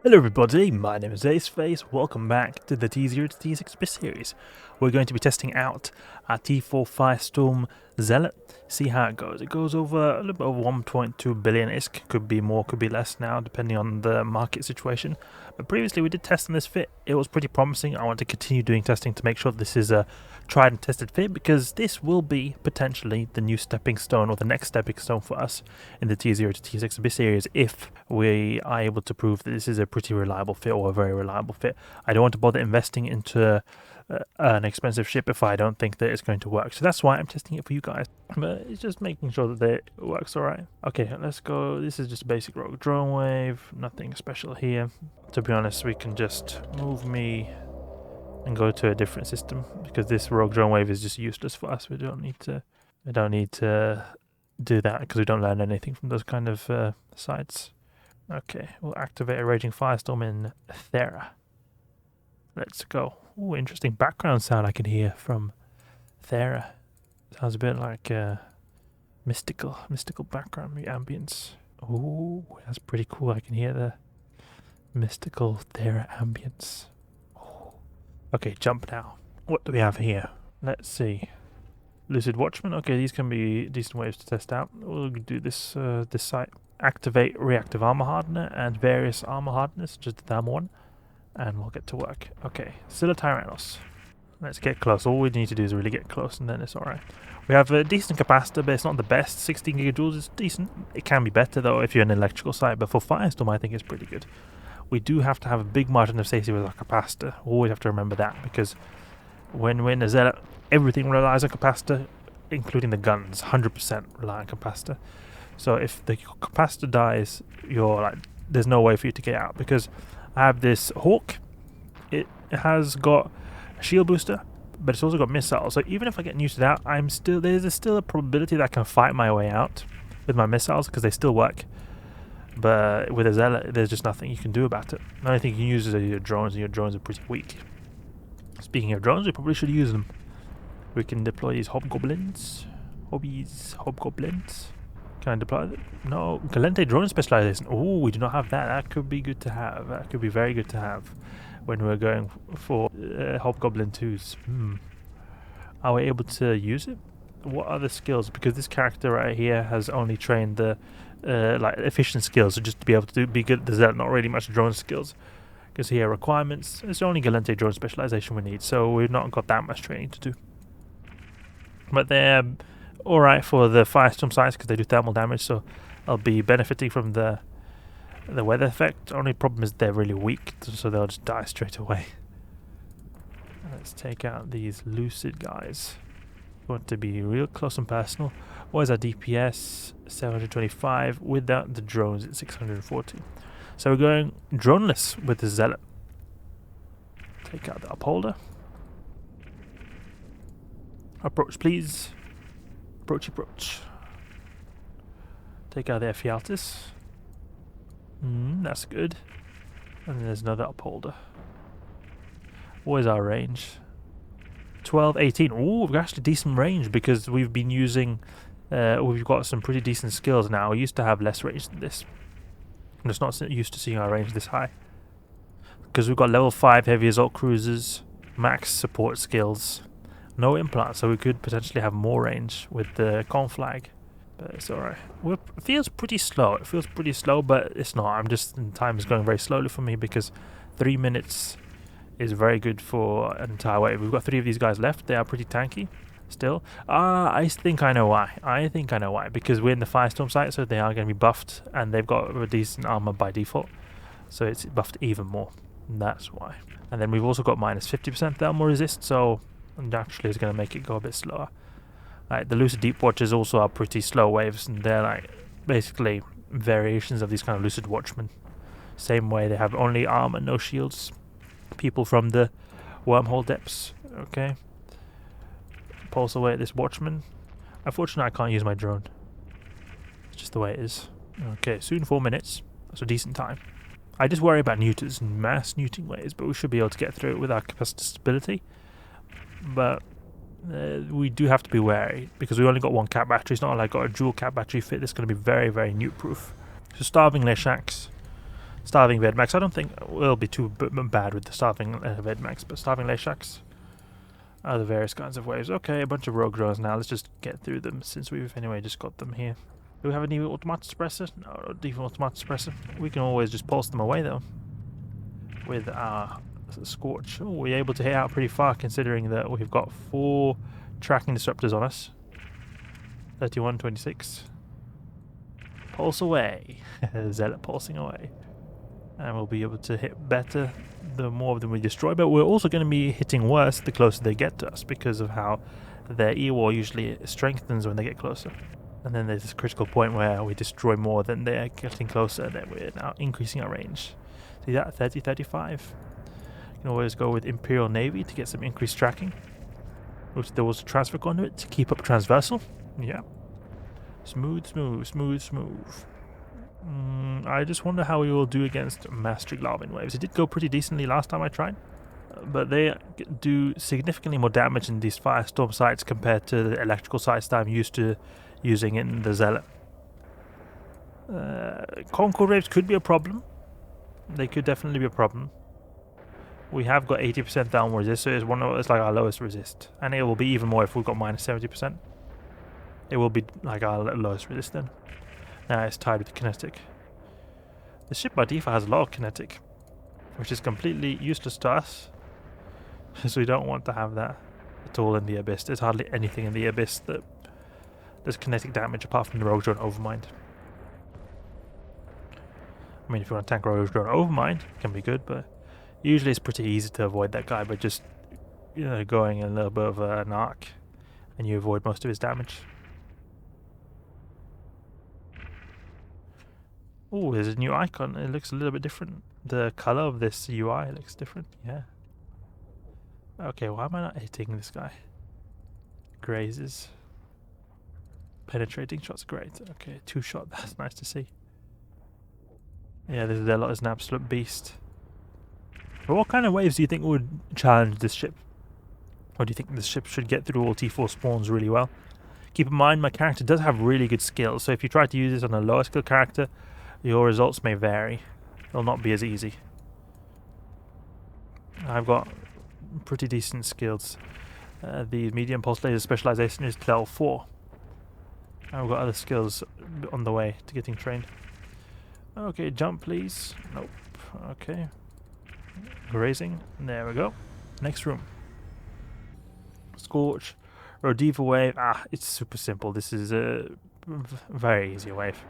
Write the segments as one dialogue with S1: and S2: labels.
S1: Hello everybody, my name is Aceface. Welcome back to the T0 to T6 series. We're going to be testing out our T4 Firestorm Zealot, see how it goes. It goes over a little bit over 1.2 billion ISK, could be more, could be less now, depending on the market situation. But previously we did test on this fit, it was pretty promising. I want to continue doing testing to make sure this is a tried and tested fit, because this will be potentially the new stepping stone, or the next stepping stone for us in the T0 to T6 Abyss series, if we are able to prove that this is a pretty reliable fit, or a very reliable fit. I don't want to bother investing into an expensive ship if I don't think that it's going to work. So that's why I'm testing it for you guys. But it's just making sure that it works alright. Okay, let's go. This is just a basic rogue drone wave. Nothing special here. To be honest, we can just move me and go to a different system, because this rogue drone wave is just useless for us. We don't need to do that, because we don't learn anything from those kind of sites. Okay, we'll activate a Raging Firestorm in Thera. Let's go. Ooh, interesting background sound I can hear from Thera. Sounds a bit like mystical background ambience. Ooh, that's pretty cool. I can hear the mystical Thera ambience. Ooh. Okay, jump now. What do we have here? Let's see. Lucid Watchmen. Okay, these can be decent waves to test out. We'll do this this site. Activate Reactive Armor Hardener and various armor hardeners, just the thermal one, and we'll get to work. Okay, still a Tyrannos. Let's get close. All we need to do is really get close, and then it's alright. We have a decent capacitor, but it's not the best. 16 gigajoules is decent. It can be better though if you're an electrical site, but for Firestorm I think it's pretty good. We do have to have a big margin of safety with our capacitor. Always have to remember that, because when we're in a Zealot, everything relies on capacitor, including the guns. 100% rely on capacitor. So if the capacitor dies, you're like, there's no way for you to get out. Because I have this Hawk, it has got a shield booster, but it's also got missiles. So even if I get neutered out, there's still a probability that I can fight my way out with my missiles, because they still work. But with a Zealot, there's just nothing you can do about it. The only thing you can use is your drones, and your drones are pretty weak. Speaking of drones, we probably should use them. We can deploy these hobgoblins. Hobgoblins. Can I deploy it? No. Galente drone specialization. Oh, we do not have that. That could be good to have. That could be very good to have when we're going for Hobgoblin IIs. Are we able to use it? What are the skills? Because this character right here has only trained the like efficient skills, so just to be able to be good at the Zealot, not really much drone skills. Because here requirements, it's only Galente drone specialization we need, so we've not got that much training to do. But they're alright for the Firestorm sites, because they do thermal damage, so I'll be benefiting from the weather effect. Only problem is they're really weak, so they'll just die straight away. Let's take out these Lucid guys. We want to be real close and personal. What is our DPS? 725. Without the drones, it's 640. So we're going droneless with the Zealot. Take out the Upholder. Approach, please. Approach. Take out the Ephialtes. That's good. And then there's another Upholder. What is our range? 12, 18. Ooh, we've got actually decent range, because we've been using... we've got some pretty decent skills now. We used to have less range than this. I'm just not used to seeing our range this high. Because we've got level 5 heavy assault cruisers, max support skills, no implants, so we could potentially have more range with the conflag. But it's alright. It feels pretty slow. It feels pretty slow, but it's not. Time is going very slowly for me, because 3 minutes is very good for an entire wave. We've got 3 of these guys left. They are pretty tanky still. I think I know why. Because we're in the Firestorm site, so they are going to be buffed, and they've got a decent armor by default. So it's buffed even more. That's why. And then we've also got minus 50% thermal resist, so naturally it's going to make it go a bit slower. Like the Lucid Deep Watchers also are pretty slow waves, and they're like basically variations of these kind of Lucid Watchmen. Same way, they have only armor, no shields. People from the wormhole depths. Okay. Pulse away at this Watchman. Unfortunately, I can't use my drone. It's just the way it is. Okay, soon 4 minutes. That's a decent time. I just worry about neuters and mass neuting waves, but we should be able to get through it with our capacitor stability. But we do have to be wary, because we only got one cap battery. It's not like I got a dual cap battery fit. It's going to be very, very newt proof. So starving Leshaks Starving Vedmax. I don't think we'll be too bad with the Starving Vedmax, but Starving Leshaks. The various kinds of waves. Okay, a bunch of rogue drones now. Let's just get through them since we've anyway just got them here. Do we have any automatic suppressor? No, not even automatic suppressor. We can always just pulse them away though. With our Scorch. Oh, we're able to hit out pretty far considering that we've got 4 tracking disruptors on us. 31, 26. Pulse away. Zealot pulsing away. And we'll be able to hit better the more of them we destroy, but we're also going to be hitting worse the closer they get to us because of how their E-War usually strengthens when they get closer. And then there's this critical point where we destroy more than they're getting closer, then we're now increasing our range. See that? 30, 35. You can always go with Imperial Navy to get some increased tracking. There was a transfer conduit to keep up transversal. Yeah. Smooth, smooth, smooth, smooth. I just wonder how we will do against Mastery Larvae waves. It did go pretty decently last time I tried, but they do significantly more damage in these Firestorm sites compared to the electrical sites that I'm used to using in the Zealot. Concord waves could be a problem. They could definitely be a problem. We have got 80% downward resist, so it's like our lowest resist, and it will be even more if we've got minus 70%. It will be like our lowest resist then. Now it's tied with the kinetic. The ship by default has a lot of kinetic, which is completely useless to us, so we don't want to have that at all in the Abyss. There's hardly anything in the Abyss that does kinetic damage apart from the Rogue Drone Overmind. I mean, if you want to tank Rogue Drone Overmind, it can be good, but usually it's pretty easy to avoid that guy by just, going a little bit of an arc, and you avoid most of his damage. Oh, there's a new icon. It looks a little bit different. The color of this UI looks different. Yeah. Okay, why am I not hitting this guy? Grazes. Penetrating shots, great. Okay, 2-shot. That's nice to see. Yeah, this Zealot is an absolute beast. But what kind of waves do you think would challenge this ship? Or do you think this ship should get through all T4 spawns really well? Keep in mind, my character does have really good skills, so if you try to use this on a lower skill character, your results may vary. They'll not be as easy. I've got pretty decent skills. The medium pulse laser specialization is level 4. I've got other skills on the way to getting trained. Okay, jump please. Nope. Okay. Grazing. There we go. Next room. Scorch. Rodiva wave. It's super simple. This is a very easy wave.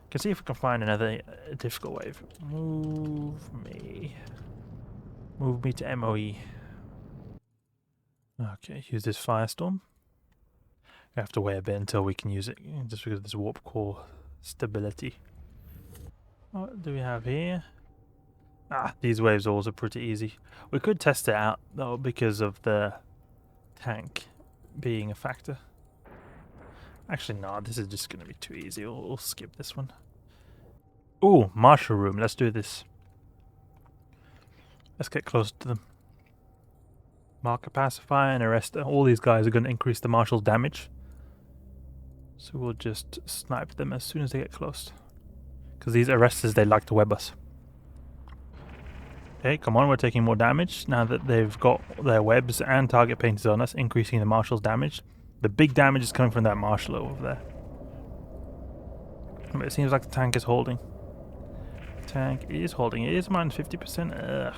S1: Can see if we can find another difficult wave. Move me to MOE. Okay, use this Firestorm. We have to wait a bit until we can use it, just because of this warp core stability. What do we have here? These waves are also pretty easy. We could test it out though because of the tank being a factor. Actually, no, this is just going to be too easy. We'll skip this one. Ooh, Marshal Room. Let's do this. Let's get close to them. Marker Pacifier and Arrestor. All these guys are going to increase the Marshal's damage. So we'll just snipe them as soon as they get close. Because these Arrestors, they like to web us. Okay, come on, we're taking more damage. Now that they've got their webs and target painted on us, increasing the Marshal's damage. The big damage is coming from that Marshal over there. But it seems like the tank is holding. The tank is holding. It is minus 50%. Ugh.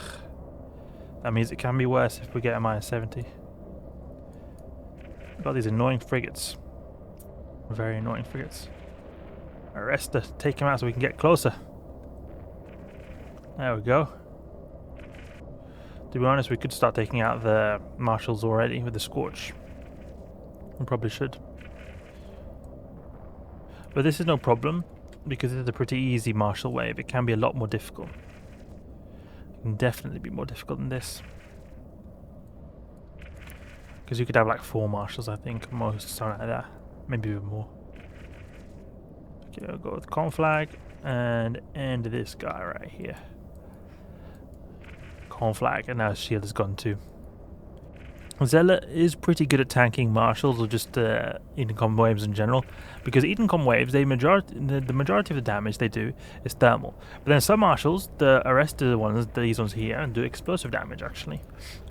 S1: That means it can be worse if we get a minus 70. Got these annoying frigates. Very annoying frigates. Arrestor, take him out so we can get closer. There we go. To be honest, we could start taking out the Marshals already with the Scorch. We probably should. But this is no problem, because it's a pretty easy Marshal wave. It can be a lot more difficult. It can definitely be more difficult than this. Because you could have like 4 Marshals, I think, most, something like that. Maybe even more. Okay, I'll go with Conflag and end this guy right here. Conflag, and now his shield is gone too. Zealot is pretty good at tanking marshals or just Edencom waves in general, because Edencom waves, the majority of the damage they do is thermal. But then some marshals, the arrested ones, these ones here, do explosive damage actually.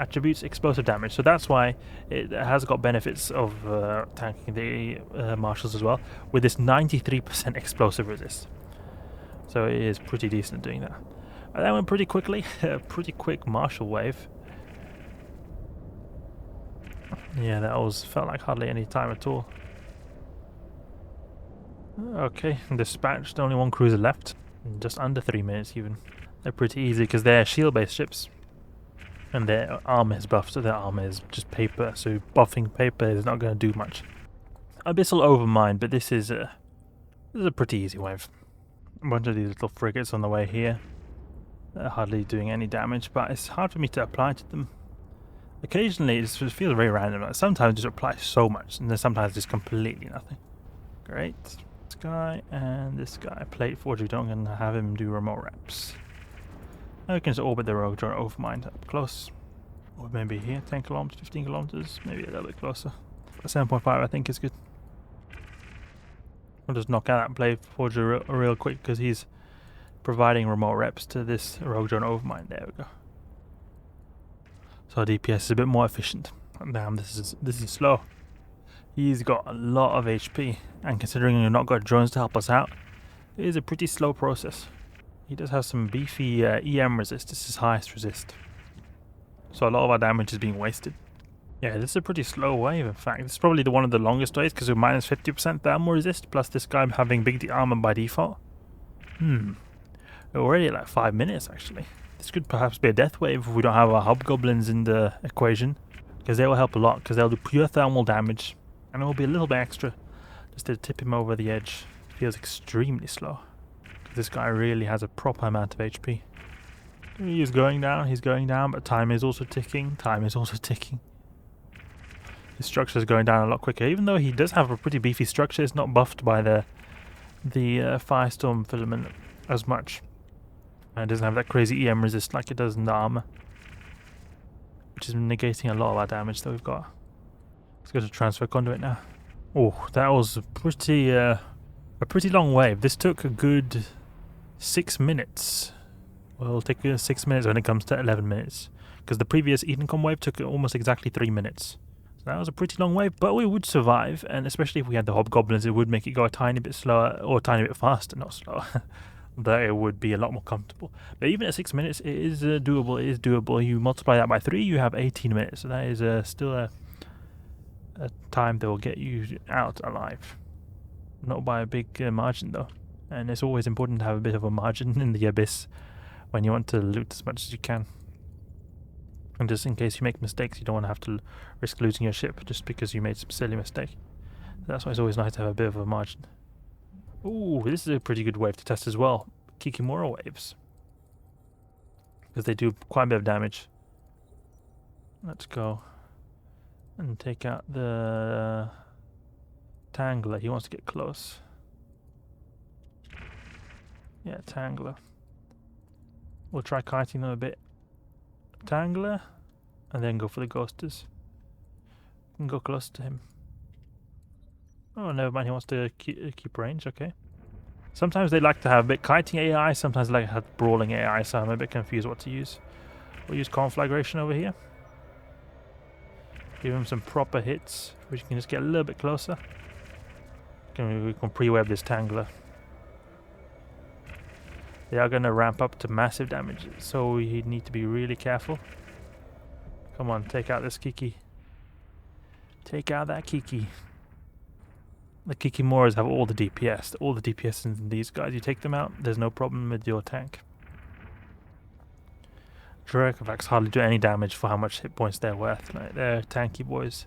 S1: Attributes explosive damage, so that's why it has got benefits of tanking the marshals as well, with this 93% explosive resist. So it is pretty decent at doing that. And that went pretty quickly, a pretty quick marshal wave. Yeah, that felt like hardly any time at all. Okay, dispatched, only one cruiser left. Just under 3 minutes even. They're pretty easy because they're shield-based ships. And their armor is buffed, so their armor is just paper, so buffing paper is not going to do much. Abyssal overmind, but this is a pretty easy wave. A bunch of these little frigates on the way here. They're hardly doing any damage, but it's hard for me to apply to them. Occasionally it feels very random. Like sometimes it just applies so much, and then sometimes just completely nothing. Great. This guy and this guy. Plate forge, we don't going to have him do remote reps. Now we can just orbit the rogue drone overmind up close. Or maybe here, 10 kilometers, 15 kilometers, maybe a little bit closer. 7.5 I think is good. We'll just knock out that plate forge real quick because he's providing remote reps to this rogue drone overmind. There we go. So our DPS is a bit more efficient. Damn, this is slow. He's got a lot of HP, and considering we've not got drones to help us out, it is a pretty slow process. He does have some beefy EM resist. This is highest resist. So a lot of our damage is being wasted. Yeah, this is a pretty slow wave, in fact. This is probably one of the longest waves because we're minus 50% thermal resist, plus this guy having big armor by default. We're already at like 5 minutes, actually. This could perhaps be a death wave if we don't have our hobgoblins in the equation, because they will help a lot, because they'll do pure thermal damage, and it will be a little bit extra just to tip him over the edge. It feels extremely slow. This guy really has a proper amount of HP. He is going down, but time is also ticking. His structure is going down a lot quicker, even though he does have a pretty beefy structure. It's not buffed by the Firestorm filament as much. And it doesn't have that crazy EM resist like it does in the armor, which is negating a lot of our damage that we've got. Let's go to transfer conduit now. Oh, that was a pretty long wave. This took a good 6 minutes. Well, it'll take 6 minutes when it comes to 11 minutes, because the previous Edencom wave took almost exactly 3 minutes. So that was a pretty long wave, but we would survive, and especially if we had the hobgoblins, it would make it go a tiny bit slower, or a tiny bit faster, not slower. That it would be a lot more comfortable. But even at 6 minutes, it is doable. It is doable. You multiply that by 3, you have 18 minutes. So that is still a time that will get you out alive. Not by a big margin, though. And it's always important to have a bit of a margin in the abyss when you want to loot as much as you can. And just in case you make mistakes, you don't want to have to risk losing your ship just because you made some silly mistake. So that's why it's always nice to have a bit of a margin. Ooh, this is a pretty good wave to test as well. Kikimora waves. Because they do quite a bit of damage. Let's go and take out the Tangler. He wants to get close. Yeah, Tangler. We'll try kiting them a bit. Tangler, and then go for the Ghosters. And go close to him. Oh, never mind, he wants to keep range, okay. Sometimes they like to have a bit kiting AI, sometimes they like to have brawling AI, so I'm a bit confused what to use. We'll use Conflagration over here. Give him some proper hits, which can just get a little bit closer. We can pre-web this Tangler. They are going to ramp up to massive damage, so we need to be really careful. Come on, take out this Kiki. Take out that Kiki. The Kikimoras have all the DPS. All the DPS in these guys. You take them out, there's no problem with your tank. Dracovacs hardly do any damage for how much hit points they're worth. Like, they're tanky boys.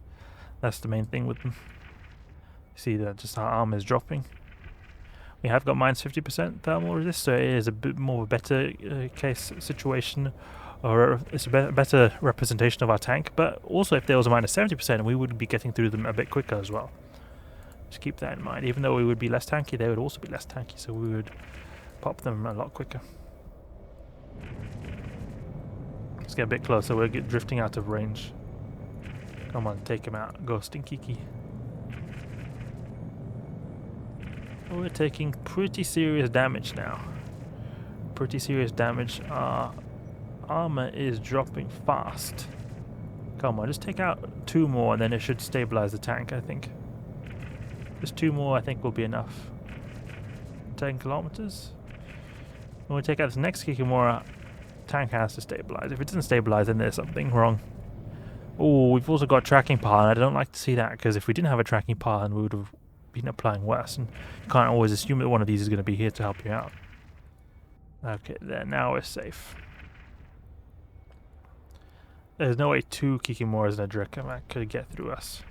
S1: That's the main thing with them. See that just our armor is dropping. We have got minus 50% thermal resist, so it is a bit more of a better case situation, or it's a better representation of our tank. But also, if there was a minus 70%, we would be getting through them a bit quicker as well. Just keep that in mind. Even though we would be less tanky, they would also be less tanky, so we would pop them a lot quicker. Let's get a bit closer. We're drifting out of range. Come on, take him out. Ghosting Kiki. We're taking pretty serious damage now. Pretty serious damage. Our armor is dropping fast. Come on, just take out 2 more and then it should stabilize the tank, I think. Just 2 more I think will be enough. 10 kilometers. When we take out this next Kikimora, tank has to stabilize. If it doesn't stabilize, then there's something wrong. Oh, we've also got tracking pile, and I don't like to see that, because if we didn't have a tracking pile, then we would have been applying worse, and you can't always assume that one of these is going to be here to help you out. Okay, there, now we're safe. There's no way 2 Kikimoras and a Drekamach could get through us.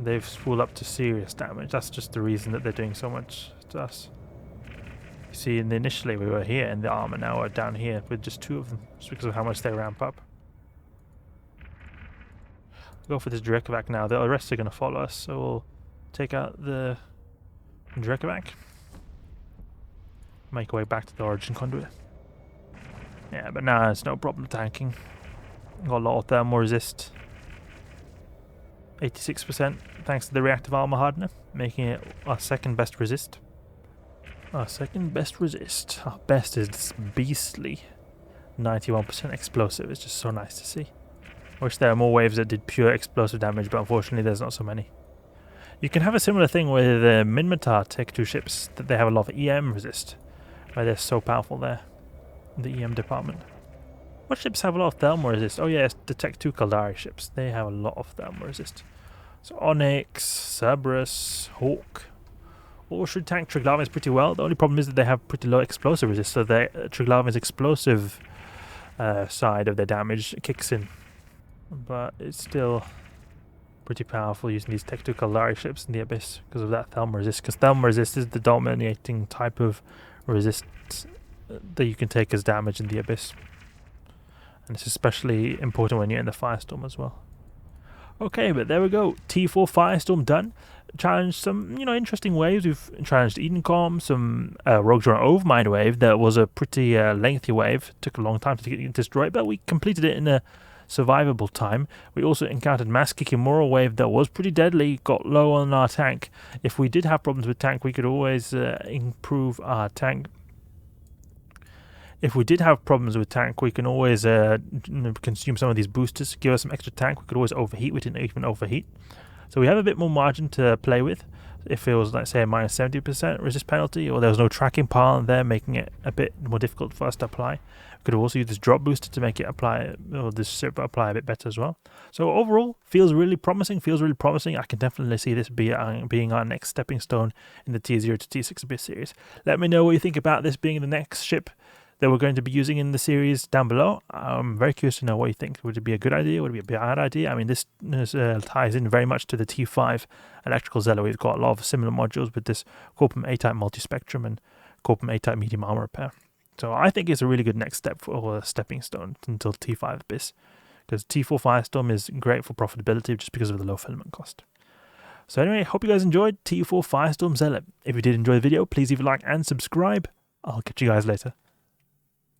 S1: They've spooled up to serious damage. That's just the reason that they're doing so much to us. You see, initially we were here in the armor, now we're down here with just 2 of them, just because of how much they ramp up. Go for this Drekamach now. The rest are going to follow us, so we'll take out the Drekamach. Make our way back to the origin conduit. Yeah, but now it's no problem tanking. Got a lot of thermal resist. 86% thanks to the reactive armor hardener, making it our second best resist. Our second best resist. Our best is this beastly 91% explosive. It's just so nice to see. Wish there were more waves that did pure explosive damage, but unfortunately there's not so many. You can have a similar thing with the Minmatar Tech 2 ships, that they have a lot of EM resist. Why they're so powerful there. In the EM department. What ships have a lot of thermal resist? Oh yes, the Tech 2 Kaldari ships. They have a lot of thermal resist. So Onyx, Cerberus, Hawk. All should tank Triglavin's pretty well. The only problem is that they have pretty low explosive resist, so their Triglavin's explosive side of their damage kicks in. But it's still pretty powerful using these Tech 2 Kaldari ships in the Abyss because of that thermal resist. Because thermal resist is the dominating type of resist that you can take as damage in the Abyss. And it's especially important when you're in the Firestorm as well. Okay, but there we go. T4 Firestorm done. Challenged some, interesting waves. We've challenged Edencom, some Rogue Drone Overmind wave. That was a pretty lengthy wave. Took a long time to get destroyed, but we completed it in a survivable time. We also encountered Mass Kikimora wave that was pretty deadly, got low on our tank. If we did have problems with tank, we could always improve our tank. If we did have problems with tank, we can always consume some of these boosters, give us some extra tank. We could always overheat. We didn't even overheat. So we have a bit more margin to play with. If it was, let's say, a minus 70% resist penalty, or there was no tracking pile there, making it a bit more difficult for us to apply. We could also use this drop booster to make it apply, or this ship apply a bit better as well. So overall, feels really promising. I can definitely see this being our next stepping stone in the Tier 0 to T6 Abyss series. Let me know what you think about this being the next ship that we're going to be using in the series down below. I'm very curious to know what you think. Would it be a good idea? Would it be a bad idea? I mean, this ties in very much to the T5 Electrical Zealot. We've got a lot of similar modules with this Corpum A-type Multispectrum and Corpum A-type Medium Armor Repair. So I think it's a really good next step for a stepping stone until T5 Abyss, because T4 Firestorm is great for profitability just because of the low filament cost. So anyway, hope you guys enjoyed T4 Firestorm Zealot. If you did enjoy the video, please leave a like and subscribe. I'll catch you guys later.